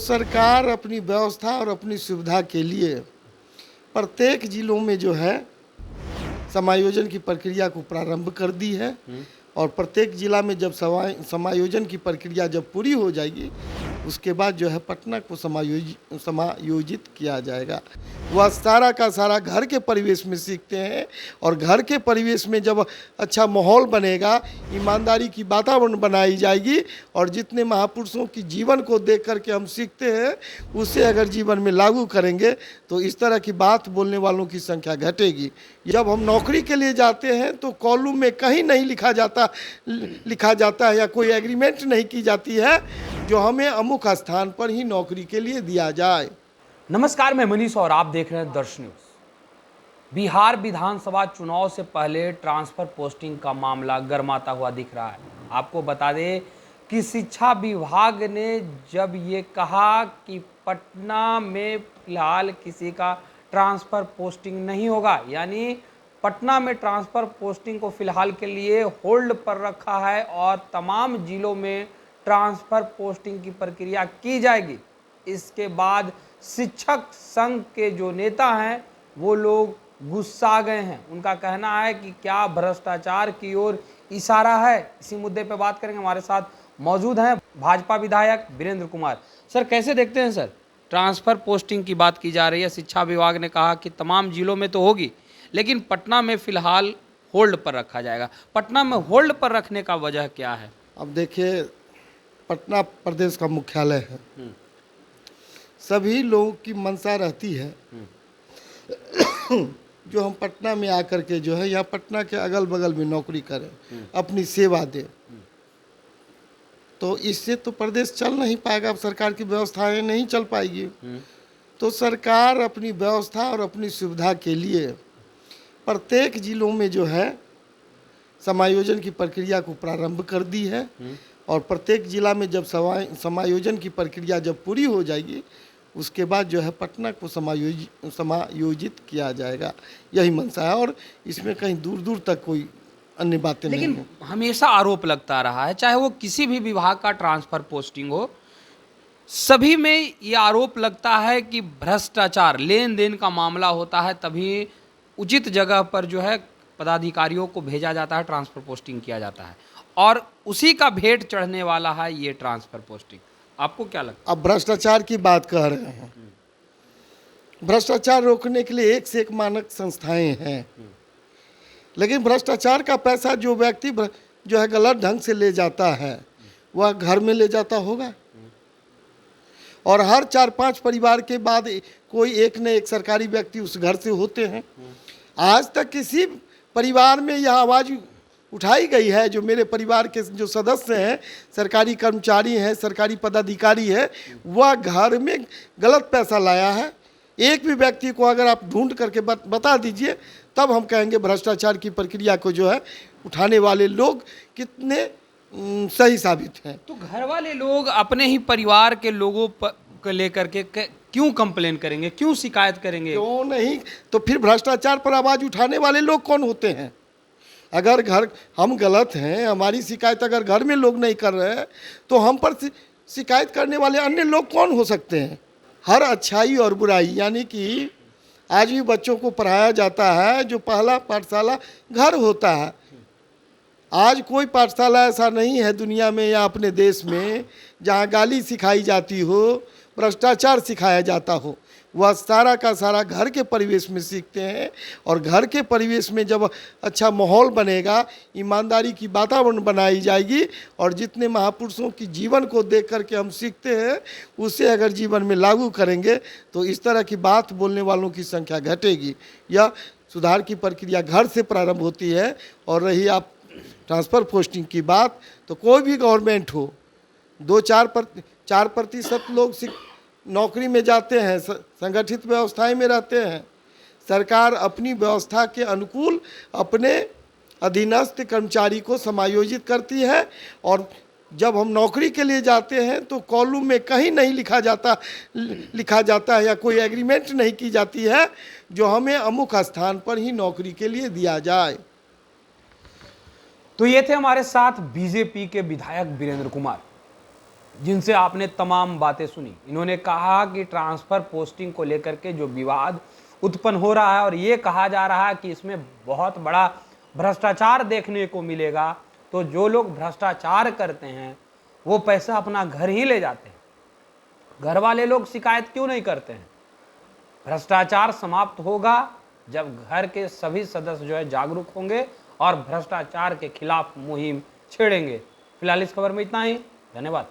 सरकार अपनी व्यवस्था और अपनी सुविधा के लिए प्रत्येक जिलों में जो है समायोजन की प्रक्रिया को प्रारंभ कर दी है। और प्रत्येक जिला में जब समायोजन की प्रक्रिया जब पूरी हो जाएगी, उसके बाद जो है पटना को समायोजित किया जाएगा। वह सारा का सारा घर के परिवेश में सीखते हैं और घर के परिवेश में जब अच्छा माहौल बनेगा, ईमानदारी की वातावरण बनाई जाएगी और जितने महापुरुषों की जीवन को देख करके हम सीखते हैं, उसे अगर जीवन में लागू करेंगे तो इस तरह की बात बोलने वालों की संख्या घटेगी। जब हम नौकरी के लिए जाते हैं तो कॉलम में कहीं नहीं लिखा जाता है या कोई एग्रीमेंट नहीं की जाती है जो हमें अमुक स्थान पर ही नौकरी के लिए दिया जाए। नमस्कार, मैं मनीष और आप देख रहे हैं दर्श न्यूज। बिहार विधानसभा चुनाव से पहले ट्रांसफर पोस्टिंग का मामला गर्माता हुआ दिख रहा है। आपको बता दें कि शिक्षा विभाग ने जब ये कहा कि पटना में फिलहाल किसी का ट्रांसफर पोस्टिंग नहीं होगा, यानी पटना में ट्रांसफर पोस्टिंग को फिलहाल के लिए होल्ड पर रखा है और तमाम जिलों में ट्रांसफर पोस्टिंग की प्रक्रिया की जाएगी। इसके बाद शिक्षक संघ के जो नेता हैं वो लोग गुस्सा गए हैं। उनका कहना है कि क्या भ्रष्टाचार की ओर इशारा है। इसी मुद्दे पर बात करेंगे। हमारे साथ मौजूद हैं भाजपा विधायक वीरेंद्र कुमार। सर, कैसे देखते हैं सर, ट्रांसफर पोस्टिंग की बात की जा रही है, शिक्षा विभाग ने कहा कि तमाम जिलों में तो होगी लेकिन पटना में फिलहाल होल्ड पर रखा जाएगा। पटना में होल्ड पर रखने का वजह क्या है? अब देखिए, पटना प्रदेश का मुख्यालय है। सभी लोगों की मंशा रहती है जो हम पटना में आकर के जो है यहाँ पटना के अगल बगल में नौकरी करें, अपनी सेवा दें। तो इससे तो प्रदेश चल नहीं पाएगा, अब सरकार की व्यवस्थाएं नहीं चल पाएगी। तो सरकार अपनी व्यवस्था और अपनी सुविधा के लिए प्रत्येक जिलों में जो है समायोजन की प्रक्रिया को प्रारंभ कर दी है। और प्रत्येक जिला में जब समायोजन की प्रक्रिया जब पूरी हो जाएगी, उसके बाद जो है पटना को समायोजित किया जाएगा। यही मंशा है और इसमें कहीं दूर दूर तक कोई अन्य बातें नहीं हैं। लेकिन हमेशा आरोप लगता रहा है, चाहे वो किसी भी विभाग का ट्रांसफर पोस्टिंग हो, सभी में ये आरोप लगता है कि भ्रष्टाचार, लेन देन का मामला होता है, तभी उचित जगह पर जो है पदाधिकारियों को भेजा जाता है, ट्रांसफर पोस्टिंग किया जाता है और उसी का भेंट चढ़ने वाला है ये ट्रांसफर पोस्टिंग। आपको क्या लगता है? अब भ्रष्टाचार की बात कर रहे हैं, भ्रष्टाचार रोकने के लिए एक से एक मानक संस्थाएं हैं, लेकिन भ्रष्टाचार का पैसा जो व्यक्ति जो है गलत ढंग से ले जाता है वह घर में ले जाता होगा। और हर 4-5 परिवार के बाद कोई एक न एक सरकारी व्यक्ति उस घर से होते हैं। आज तक किसी परिवार में यह आवाज़ उठाई गई है जो मेरे परिवार के जो सदस्य हैं, सरकारी कर्मचारी हैं, सरकारी पदाधिकारी है, वह घर में गलत पैसा लाया है? एक भी व्यक्ति को अगर आप ढूंढ करके बता दीजिए, तब हम कहेंगे भ्रष्टाचार की प्रक्रिया को जो है उठाने वाले लोग कितने सही साबित हैं। तो घर वाले लोग अपने ही परिवार के लोगों को लेकर के क्यों कंप्लेन करेंगे, क्यों शिकायत करेंगे? क्यों नहीं? तो फिर भ्रष्टाचार पर आवाज़ उठाने वाले लोग कौन होते हैं? अगर घर हम गलत हैं, हमारी शिकायत अगर घर में लोग नहीं कर रहे हैं, तो हम पर शिकायत करने वाले अन्य लोग कौन हो सकते हैं? हर अच्छाई और बुराई, यानी कि आज भी बच्चों को पढ़ाया जाता है जो पहला पाठशाला घर होता है। आज कोई पाठशाला ऐसा नहीं है दुनिया में या अपने देश में जहाँ गाली सिखाई जाती हो, भ्रष्टाचार सिखाया जाता हो। वह सारा का सारा घर के परिवेश में सीखते हैं और घर के परिवेश में जब अच्छा माहौल बनेगा, ईमानदारी की वातावरण बनाई जाएगी और जितने महापुरुषों की जीवन को देख करके हम सीखते हैं, उसे अगर जीवन में लागू करेंगे तो इस तरह की बात बोलने वालों की संख्या घटेगी। यह सुधार की प्रक्रिया घर से प्रारंभ होती है। और रही आप ट्रांसफ़र पोस्टिंग की बात, तो कोई भी गवर्नमेंट हो, 4% लोग नौकरी में जाते हैं, संगठित व्यवस्थाएं में रहते हैं। सरकार अपनी व्यवस्था के अनुकूल अपने अधीनस्थ कर्मचारी को समायोजित करती है और जब हम नौकरी के लिए जाते हैं तो कॉलम में कहीं नहीं लिखा जाता है या कोई एग्रीमेंट नहीं की जाती है जो हमें अमुक स्थान पर ही नौकरी के लिए दिया जाए। तो ये थे हमारे साथ बीजेपी के विधायक वीरेंद्र कुमार। जिनसे आपने तमाम बातें सुनी। इन्होंने कहा कि ट्रांसफ़र पोस्टिंग को लेकर के जो विवाद उत्पन्न हो रहा है और ये कहा जा रहा है कि इसमें बहुत बड़ा भ्रष्टाचार देखने को मिलेगा, तो जो लोग भ्रष्टाचार करते हैं वो पैसा अपना घर ही ले जाते हैं। घर वाले लोग शिकायत क्यों नहीं करते हैं? भ्रष्टाचार समाप्त होगा जब घर के सभी सदस्य जो है जागरूक होंगे और भ्रष्टाचार के खिलाफ मुहिम छेड़ेंगे। फिलहाल इस खबर में इतना ही। धन्यवाद।